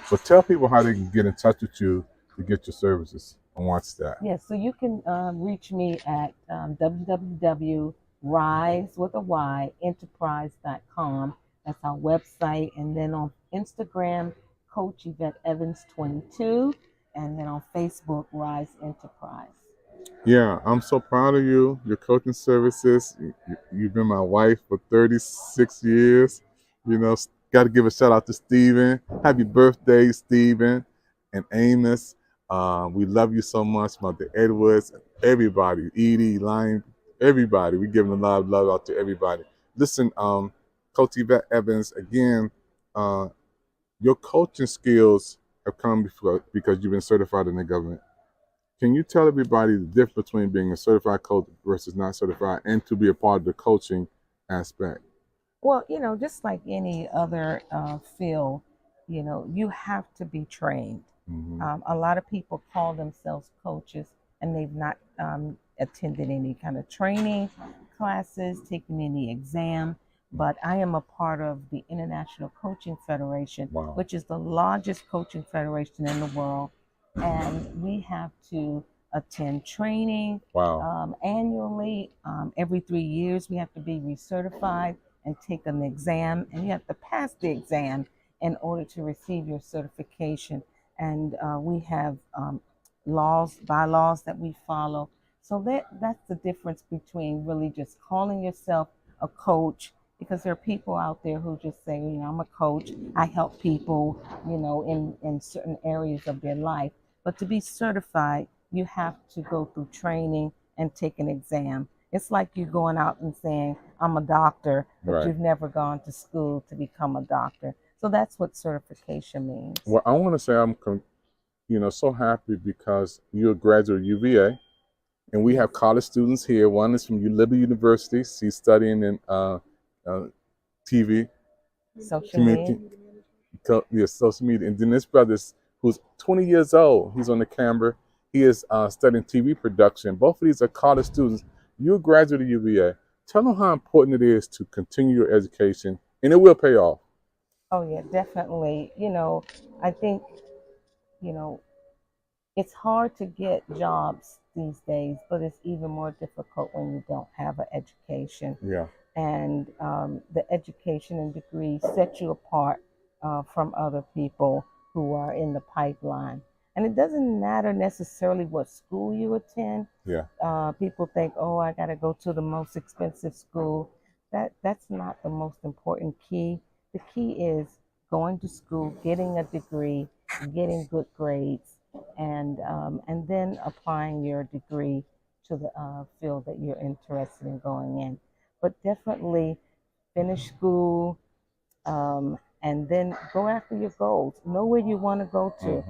But tell people how they can get in touch with you to get your services and watch that. Yeah, so you can reach me at www.risewithayenterprise.com. That's our website. And then on Instagram, Coach Yvette Evans 22. And then on Facebook, Rise Enterprise. Yeah, I'm so proud of you, your coaching services. You've been my wife for 36 years. You know, got to give a shout out to Stephen. Happy birthday, Stephen and Amos. We love you so much, Mother Edwards, everybody, Edie, Lion, everybody. We giving a lot of love out to everybody. Listen, Coach Yvette Evans, again, your coaching skills have come because you've been certified in the government. Can you tell everybody the difference between being a certified coach versus not certified, and to be a part of the coaching aspect? Well, just like any other field, you have to be trained. A lot of people call themselves coaches and they've not attended any kind of training classes, taken any exam. But I am a part of the International Coaching Federation, which is the largest coaching federation in the world. And we have to attend training annually. Every 3 years, we have to be recertified and take an exam. And you have to pass the exam in order to receive your certification. And we have bylaws that we follow. So that's the difference between really just calling yourself a coach, because there are people out there who just say, I'm a coach, I help people, in certain areas of their life. But to be certified, you have to go through training and take an exam. It's like you going out and saying, I'm a doctor, but you've never gone to school to become a doctor. So that's what certification means. Well, I want to say I'm so happy because you're a graduate of UVA, and we have college students here. One is from Liberty University. She's studying in TV, social media. Social media. And then this brother, who's 20 years old, he's on the camera. He is studying TV production. Both of these are college students. You're a graduate of UVA. Tell them how important it is to continue your education, and it will pay off. Oh yeah, definitely. I think, it's hard to get jobs these days, but it's even more difficult when you don't have an education. Yeah. And the education and degree set you apart from other people who are in the pipeline. And it doesn't matter necessarily what school you attend. Yeah. People think, I got to go to the most expensive school. That's not the most important key. The key is going to school, getting a degree, getting good grades, and then applying your degree to the field that you're interested in going in. But definitely finish school, and then go after your goals. Know where you want to go to.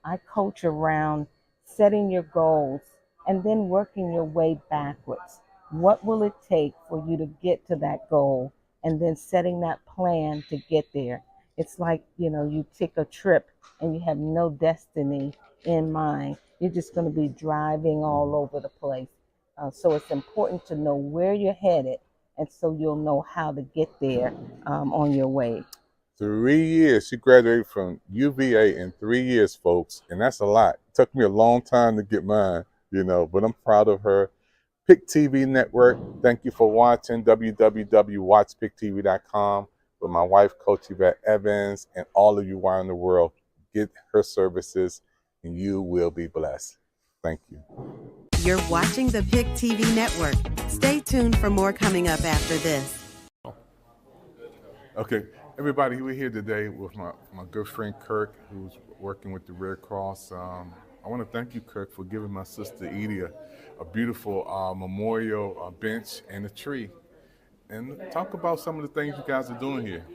I coach around setting your goals and then working your way backwards. What will it take for you to get to that goal? And then setting that plan to get there. It's like, you take a trip and you have no destiny in mind. You're just going to be driving all over the place. So it's important to know where you're headed, and so you'll know how to get there on your way. 3 years. She graduated from UVA in 3 years, folks, and that's a lot. It took me a long time to get mine, but I'm proud of her. Pic TV Network, thank you for watching. www.watchpictv.com with my wife, Coach Yvette Evans, and all of you around the world. Get her services, and you will be blessed. Thank you. You're watching the Pic TV Network. Stay tuned for more coming up after this. Okay, everybody, we're here today with my good friend Kirk, who's working with the Red Cross. I want to thank you, Kirk, for giving my sister Edie a beautiful memorial bench and a tree. And talk about some of the things you guys are doing here.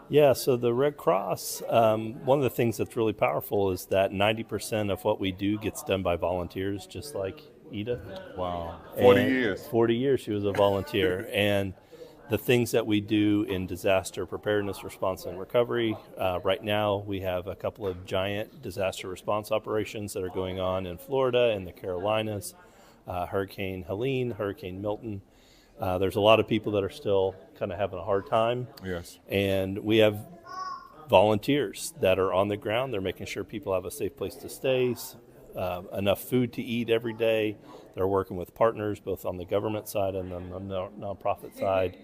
Yeah, so the Red Cross, one of the things that's really powerful is that 90% of what we do gets done by volunteers, just like Ida. Wow. 40 years. 40 years she was a volunteer. And the things that we do in disaster preparedness, response, and recovery, right now we have a couple of giant disaster response operations that are going on in Florida and the Carolinas, Hurricane Helene, Hurricane Milton. There's a lot of people that are still kind of having a hard time. Yes. And we have volunteers that are on the ground. They're making sure people have a safe place to stay, enough food to eat every day. They're working with partners, both on the government side and on the nonprofit side.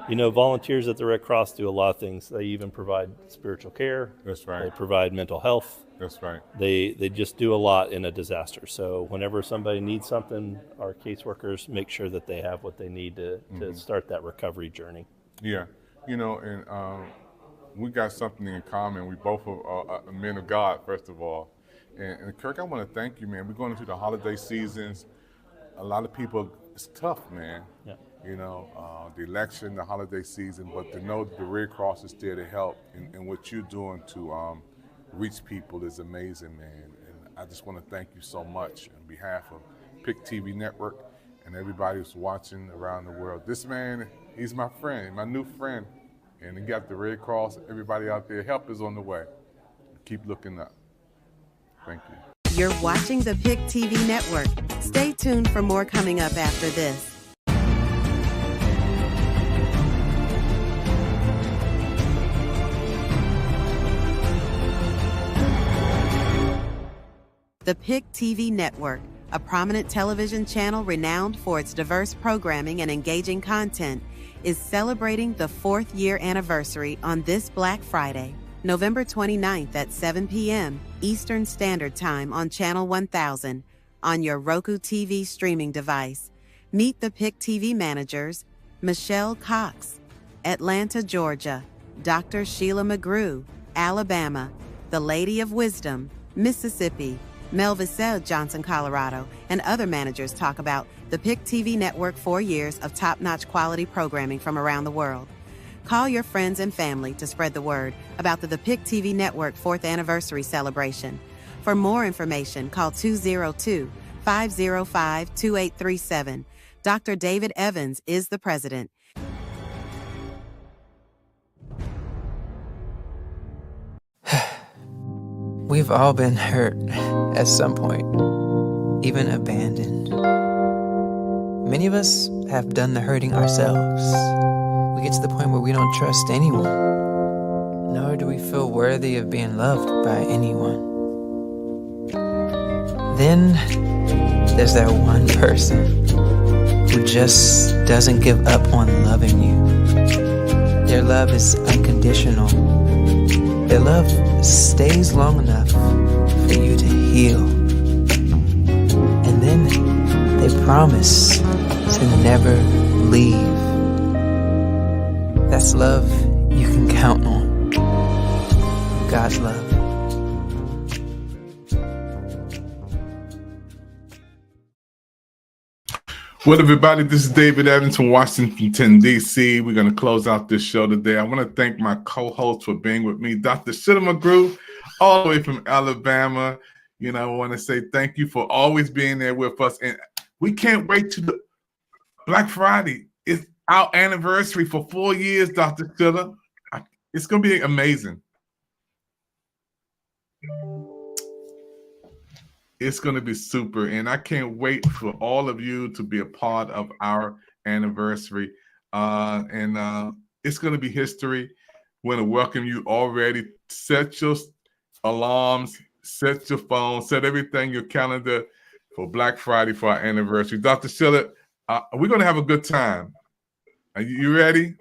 Volunteers at the Red Cross do a lot of things. They even provide spiritual care. That's right. They provide mental health. That's right. They just do a lot in a disaster. So whenever somebody needs something, our caseworkers make sure that they have what they need to start that recovery journey. Yeah, and we got something in common. We both are men of God, first of all. And Kirk, I want to thank you, man. We're going into the holiday seasons. A lot of people, it's tough, man. Yeah. You know, the election, the holiday season, but to know that the Red Cross is there to help and what you're doing to reach people is amazing, man. And I just want to thank you so much on behalf of Pic TV Network and everybody who's watching around the world. This man, he's my friend, my new friend. And he got the Red Cross, everybody out there, help is on the way. Keep looking up. Thank you. You're watching the Pic TV Network. Stay tuned for more coming up after this. The Pic TV Network, a prominent television channel renowned for its diverse programming and engaging content, is celebrating the 4th year anniversary on this Black Friday, November 29th at 7 p.m. Eastern Standard Time on Channel 1000 on your Roku TV streaming device. Meet the Pic TV managers, Michelle Cox, Atlanta, Georgia, Dr. Sheila McGrew, Alabama, The Lady of Wisdom, Mississippi, Melvisselle Johnson, Colorado, and other managers talk about the Pic TV Network 4 years of top-notch quality programming from around the world. Call your friends and family to spread the word about the Pic TV Network 4th anniversary celebration. For more information, call 202-505-2837. Dr. David Evans is the president. We've all been hurt at some point, even abandoned. Many of us have done the hurting ourselves. We get to the point where we don't trust anyone, nor do we feel worthy of being loved by anyone. Then there's that one person who just doesn't give up on loving you. Their love is unconditional. Their love stays long enough for you to heal. And then they promise to never leave. That's love you can count on. God's love. Well, everybody, this is David Evans from Washington, D.C. We're going to close out this show today. I want to thank my co-host for being with me, Dr. Sheila McGrew, all the way from Alabama. You know, I want to say thank you for always being there with us. And we can't wait to the Black Friday. It's our anniversary for 4 years, Dr. Sheila. It's going to be amazing. It's going to be super, and I can't wait for all of you to be a part of our anniversary. It's going to be history. We want to welcome you already. Set your alarms, set your phone, set everything, your calendar for Black Friday for our anniversary. Dr. Sheila, we're going to have a good time. Are you ready?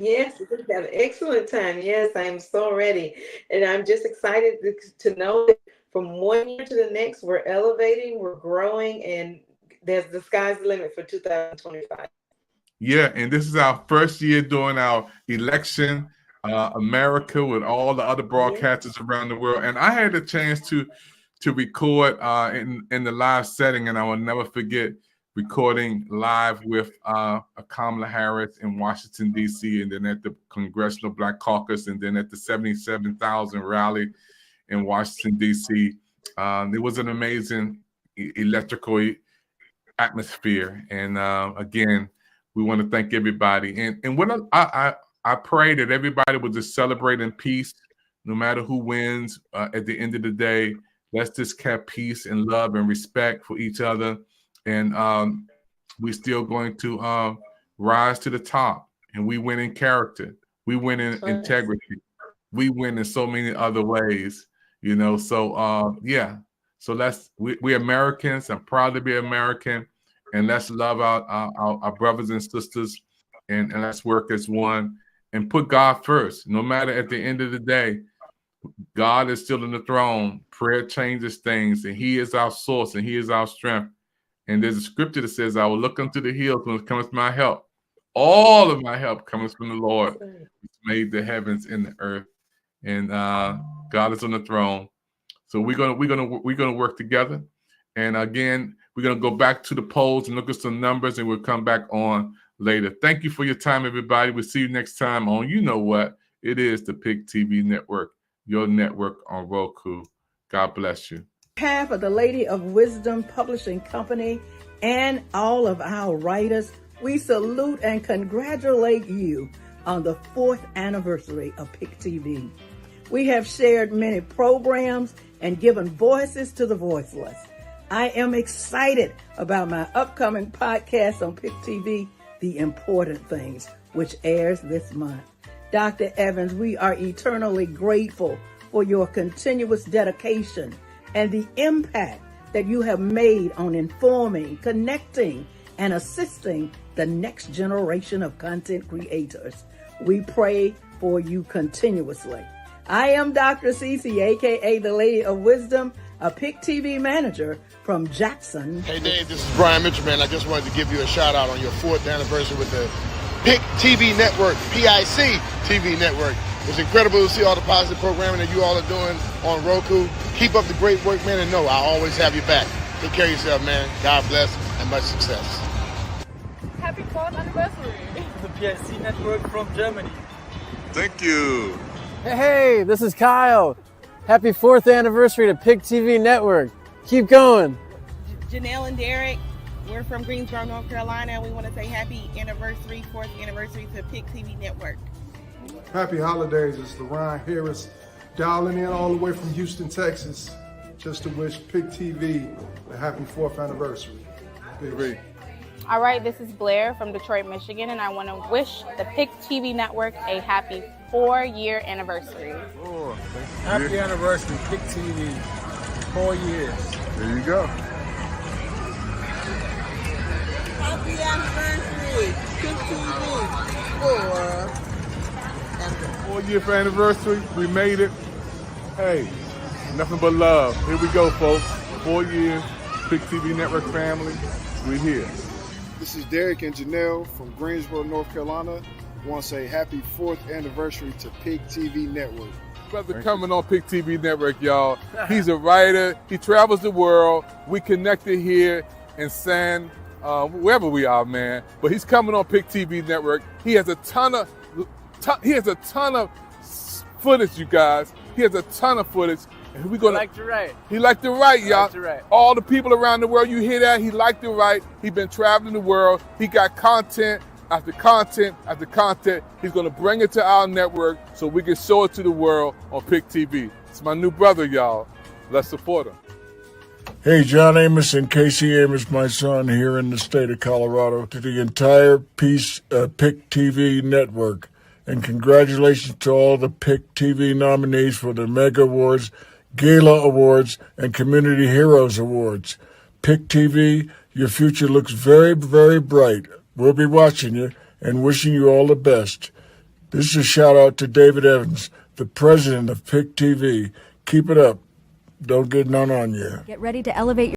Yes, we're going to have an excellent time. Yes, I am so ready. And I'm just excited to know that from 1 year to the next, we're elevating, we're growing, and the sky's the limit for 2025. Yeah, and this is our first year doing our Election America with all the other broadcasters around the world. And I had a chance to record in the live setting, and I will never forget recording live with Kamala Harris in Washington, D.C., and then at the Congressional Black Caucus, and then at the 77,000 rally in Washington, D.C. It was an amazing electrical atmosphere. And again, we want to thank everybody. And what I pray that everybody will just celebrate in peace, no matter who wins. At the end of the day, let's just have peace and love and respect for each other. And we're still going to rise to the top. And we win in character. We win in integrity. We win in so many other ways. You know, so yeah. So we're Americans. I'm proud to be American, and let's love our brothers and sisters, and let's work as one and put God first. No matter at the end of the day, God is still on the throne. Prayer changes things, and He is our source, and He is our strength. And there's a scripture that says, "I will look unto the hills when it comes my help. All of my help comes from the Lord, who made the heavens and the earth." And God is on the throne. So we're gonna work together. And again, we're gonna go back to the polls and look at some numbers, and we'll come back on later. Thank you for your time, everybody. We'll see you next time on You Know What. It is the PIC TV Network, your network on Roku. God bless you. On behalf of the Lady of Wisdom Publishing Company and all of our writers, we salute and congratulate you on the 4th anniversary of PIC TV. We have shared many programs and given voices to the voiceless. I am excited about my upcoming podcast on PIC TV, The Important Things, which airs this month. Dr. Evans, we are eternally grateful for your continuous dedication and the impact that you have made on informing, connecting, and assisting the next generation of content creators. We pray for you continuously. I am Dr. Cece, aka the Lady of Wisdom, a PIC TV manager from Jackson. Hey Dave, this is Brian Mitchell, man. I just wanted to give you a shout out on your 4th anniversary with the PIC TV Network, PIC TV Network. It's incredible to see all the positive programming that you all are doing on Roku. Keep up the great work, man, and know I always have your back. Take care of yourself, man. God bless and much success. Happy 4th anniversary. The PIC Network from Germany. Thank you. Hey, this is Kyle. Happy 4th anniversary to PIC TV Network. Keep going. Janelle and Derek, we're from Greensboro, North Carolina, and we want to say happy anniversary, 4th anniversary to PIC TV Network. Happy holidays. It's LaRon Harris dialing in all the way from Houston, Texas, just to wish PIC TV a happy 4th anniversary. Peace. All right, this is Blair from Detroit, Michigan, and I want to wish the PIC TV Network a happy 4-year anniversary. Oh, Happy anniversary, PIC TV. 4 years. There you go. Happy anniversary, PIC TV. 4-year anniversary. We made it. Hey, nothing but love. Here we go, folks. 4 years, PIC TV Network family. We're here. This is Derek and Janelle from Greensboro, North Carolina. I want to say happy 4th anniversary to PIC TV Network. Brother coming on PIC TV Network, y'all. He's a writer. He travels the world. We connected here in wherever we are, man. But he's coming on PIC TV Network. He has a ton of footage, you guys. He has a ton of footage. And we're gonna. Like to write. He liked to write, y'all. Like to write. All the people around the world, you hear that? He liked to write. He been traveling the world. He got content after content after content. He's gonna bring it to our network so we can show it to the world on PIC TV. It's my new brother, y'all. Let's support him. Hey, John Amos and Casey Amos, my son, here in the state of Colorado, to the entire PIC TV network. And congratulations to all the PIC TV nominees for the Mega Awards, Gala Awards, and Community Heroes Awards. PIC TV, your future looks very, very bright. We'll be watching you and wishing you all the best. This is a shout out to David Evans, the president of PIC TV. Keep it up. Don't get none on you. Get ready to elevate your